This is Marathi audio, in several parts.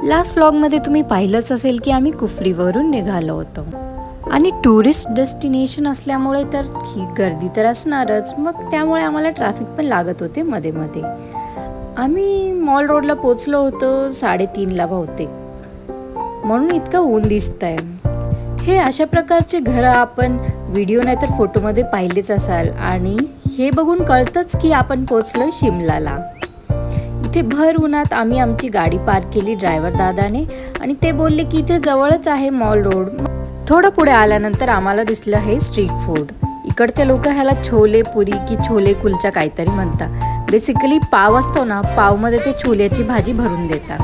लास्ट व्लॉगमध्ये तुम्ही पाहिलंच असेल की आम्ही कुफरीवरून निघालो होतो आणि टुरिस्ट डेस्टिनेशन असल्यामुळे तर ही गर्दी तर असणारच, मग त्यामुळे आम्हाला ट्रॅफिक पण लागत होते मध्ये मध्ये. आम्ही मॉल रोडला पोचलो होतो 3:30ला बहुतेक, म्हणून इतकं ऊन दिसतंय. हे अशा प्रकारचे घरं आपण व्हिडिओ नाही तर फोटोमध्ये पाहिलेच असाल आणि हे बघून कळतंच की आपण पोचलो शिमलाला. इथे भर उन्हात आम्ही आमची गाडी पार्क केली ड्रायव्हर दादाने आणि ते बोलले की इथे जवळच आहे मॉल रोड. थोडं पुढे आल्यानंतर आम्हाला दिसलं हे स्ट्रीट फूड. इकडचे लोक ह्याला छोले पुरी की छोले कुलचा काहीतरी म्हणतात. बेसिकली पाव असतो ना, पावमध्ये ते छोल्याची भाजी भरून देतात.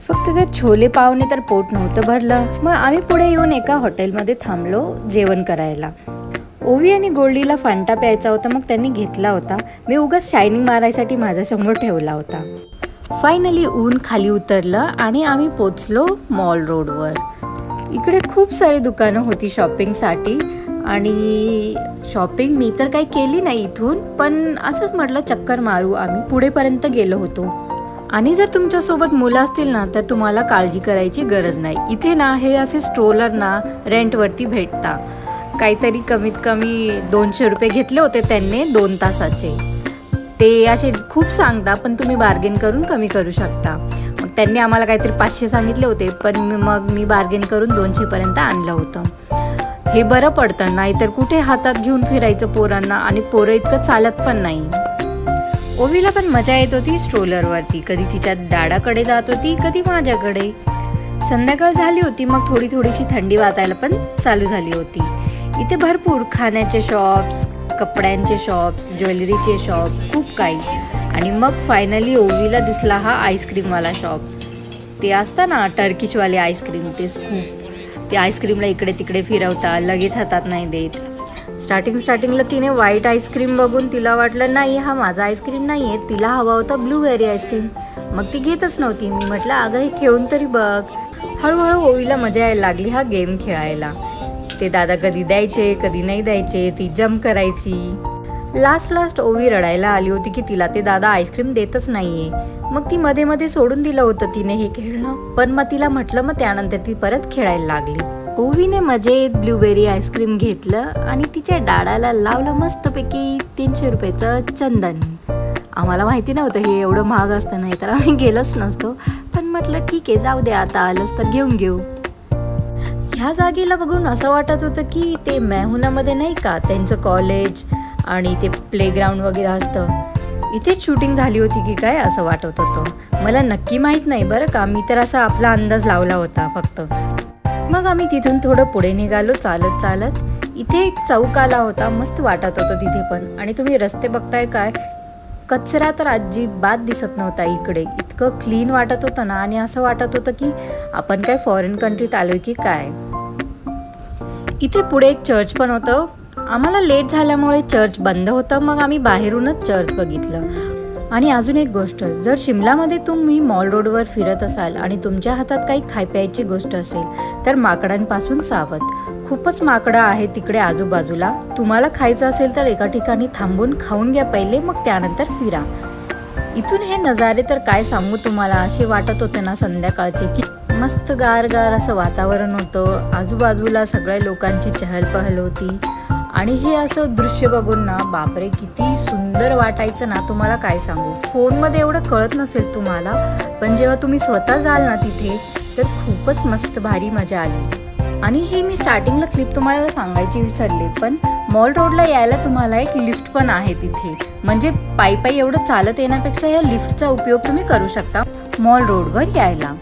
फक्त त्या छोले पावने तर पोट नव्हतं भरलं. मग आम्ही पुढे येऊन एका हॉटेलमध्ये थांबलो जेवण करायला. ओवी आणि गोल्डीला फांटा प्यायचा होता, मग त्यांनी घेतला होता. मी उगाच शायनिंग मारायसाठी माझ्यासमोर ठेवला होता. फायनली ऊन खाली उतरलं आणि आम्ही पोचलो मॉल रोडवर. इकडे खूप सारी दुकानं होती शॉपिंगसाठी आणि शॉपिंग मी तर काही केली नाही इथून, पण असंच म्हटलं चक्कर मारू. आम्ही पुढेपर्यंत गेलो होतो. आणि जर तुमच्यासोबत मुलं असतील ना तर तुम्हाला काळजी करायची गरज नाही. इथे ना हे असे स्ट्रोलर ना रेंटवरती भेटता. काहीतरी कमीत कमी 200 रुपये घेतले होते त्यांनी 2 तासाचे. ते असे खूप सांगता, पण तुम्ही बार्गेन करून कमी करू शकता. मग त्यांनी आम्हाला काहीतरी 500 सांगितले होते, पण मग मी बार्गेन करून 200 पर्यंत आणलं होतं. हे बरं पडतं, नाहीतर कुठे हातात घेऊन फिरायचं पोरांना, आणि पोरं इतकं चालत पण नाही. ओवीला पण मजा येत होती स्ट्रोलरवरती. कधी तिच्या दादाकडे जात होती, कधी माझ्याकडे. संध्याकाळ झाली होती, मग थोडीशी थंडी वाजायला पण चालू झाली होती. इथे भरपूर खाण्याचे शॉप्स, कपड्यांचे शॉप्स, ज्वेलरीचे शॉप, खूप काही. आणि मग फायनली ओवीला दिसला हा आईस्क्रीमवाला शॉप. ते असतं ना टर्किशवाले आईस्क्रीम, ते स्कूप. ते आईस्क्रीमला इकडे तिकडे फिरवता, लगेच हातात नाही देत. स्टार्टिंगला तिने व्हाईट आईस्क्रीम बघून तिला वाटलं नाही हा माझा आईस्क्रीम नाही आहे, तिला हवा होता ब्लूबेरी आईस्क्रीम. मग ती घेतच नव्हती. मी म्हटलं अगं हे खेळून तरी बघ. हळूहळू ओवीला मजा यायला लागली हा गेम खेळायला. ते दादा कधी द्यायचे कधी नाही द्यायचे, ती जम्प करायची. लास्ट ओवी रडायला आली होती की तिला ते दादा आईस्क्रीम देतच नाहीये. मग ती मध्ये सोडून दिलं होतं तिने हे खेळणं, पण मग तिला म्हटलं, मग त्यानंतर ती परत खेळायला लागली. ओवीने मजेत ब्लूबेरी आईस्क्रीम घेतलं आणि तिच्या डाळाला लावलं मस्तपैकी 300 रुपयाचं चंदन. आम्हाला माहिती नव्हतं हे एवढं महाग असतं, नाही तर आम्ही गेलोच नसतो. पण म्हटलं ठीक आहे जाऊ दे, आता आलंच तर घेऊन घेऊ. ह्या जागेला बघून असं वाटत होतं की ते मेहुनामध्ये नाही का त्यांचं कॉलेज आणि ते प्लेग्राऊंड वगैरे असतं, इथेच शूटिंग झाली होती की काय असं वाटत होतं. मला नक्की माहीत नाही बरं का, मी तर असा आपला अंदाज लावला होता फक्त. मग आम्ही तिथून थोडं पुढे निघालो चालत. इथे एक चौक आला होता, मस्त वाटत होतं तिथे पण. आणि तुम्ही रस्ते बघताय काय, कचरा तर अजिबात दिसत नव्हता इकडे. इतकं क्लीन वाटत होतं ना, आणि असं वाटत होतं की आपण काय फॉरेन कंट्रीत आलोय की काय. इथे पुढे एक चर्च पण होतं. आम्हाला लेट झाल्यामुळे चर्च बंद होतं, मग आम्ही बाहेरूनच चर्च बघितलं. आणि अजून एक गोष्ट, जर शिमलामध्ये तुम्ही मॉल रोडवर फिरत असाल आणि तुमच्या हातात काही खाय प्यायची गोष्ट असेल तर माकडांपासून सावध. खूपच माकडं आहेत तिकडे आजूबाजूला. तुम्हाला खायचं असेल तर एका ठिकाणी थांबून खाऊन घ्या पहिले, मग त्यानंतर फिरा. इथून हे नजारे तर काय सांगू तुम्हाला, असे वाटत होते ना संध्याकाळचे की मस्त गार असं वातावरण होतं. आजूबाजूला सगळ्या लोकांची चहलपहल होती. आणि हे असं दृश्य बघून ना बापरे किती सुंदर वाटायचं ना, तुम्हाला काय सांगू. फोनमध्ये एवढं कळत नसेल तुम्हाला, पण जेव्हा तुम्ही स्वतः जाल ना तिथे तर खूपच मस्त भारी मजा आली. आणि हे मी स्टार्टिंगला क्लिप तुम्हाला सांगायची विसरले, पण मॉल रोडला यायला तुम्हाला एक लिफ्ट पण आहे तिथे. म्हणजे पायी एवढं चालत येण्यापेक्षा या लिफ्टचा उपयोग तुम्ही करू शकता मॉल रोडवर यायला.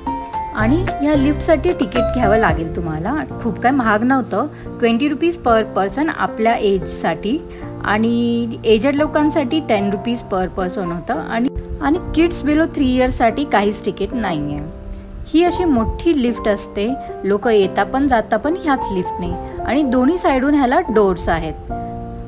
आणि या लिफ्टसाठी तिकीट घ्यावं लागेल तुम्हाला. खूप काय महाग नव्हतं, 20 रुपीज पर पर्सन आपल्या एजसाठी, आणि एजड लोकांसाठी 10 रुपीज पर पर्सन होतं. आणि किड्स बिलो 3 इयर्ससाठी काहीच तिकीट नाही आहे. ही अशी मोठी लिफ्ट असते, लोक येता पण जाता पण ह्याच लिफ्टने, आणि दोन्ही साईडून ह्याला डोर्स आहेत.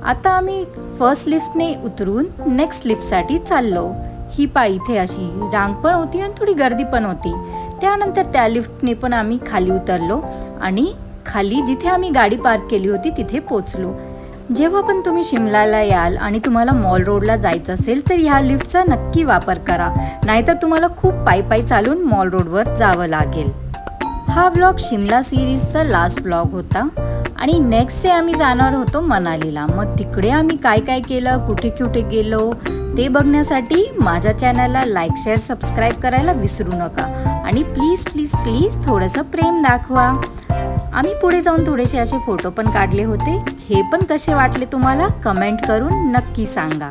आता आम्ही फर्स्ट लिफ्टने उतरून नेक्स्ट लिफ्टसाठी चाललो. ही इथे अशी रांग पण होती आणि थोडी गर्दी पण होती. त्यानंतर त्या लिफ्टने पण आम्ही खाली उतरलो आणि खाली जिथे आम्ही गाडी पार्क केली होती तिथे पोचलो. जेव्हा पण तुम्ही शिमलाला याल आणि तुम्हाला मॉल रोडला जायचं असेल तर ह्या लिफ्टचा नक्की वापर करा, नाहीतर तुम्हाला खूप पायी चालून मॉल रोडवर जावं लागेल. हा व्लॉग शिमला सिरीजचा लास्ट व्लॉग होता आणि नेक्स्ट डे आम्ही जाणार होतो मनालीला. मग तिकडे आम्ही काय काय केलं, कुठे कुठे गेलो ते बघण्यासाठी माझ्या चॅनलला लाईक, शेअर, सबस्क्राईब करायला विसरू नका. आणि प्लीज प्लीज प्लीज थोडंसं प्रेम दाखवा. आम्ही पुढे जाऊन थोडेसे असे फोटो पण काढले होते. हे पण कसे वाटले तुम्हाला कमेंट करून नक्की सांगा.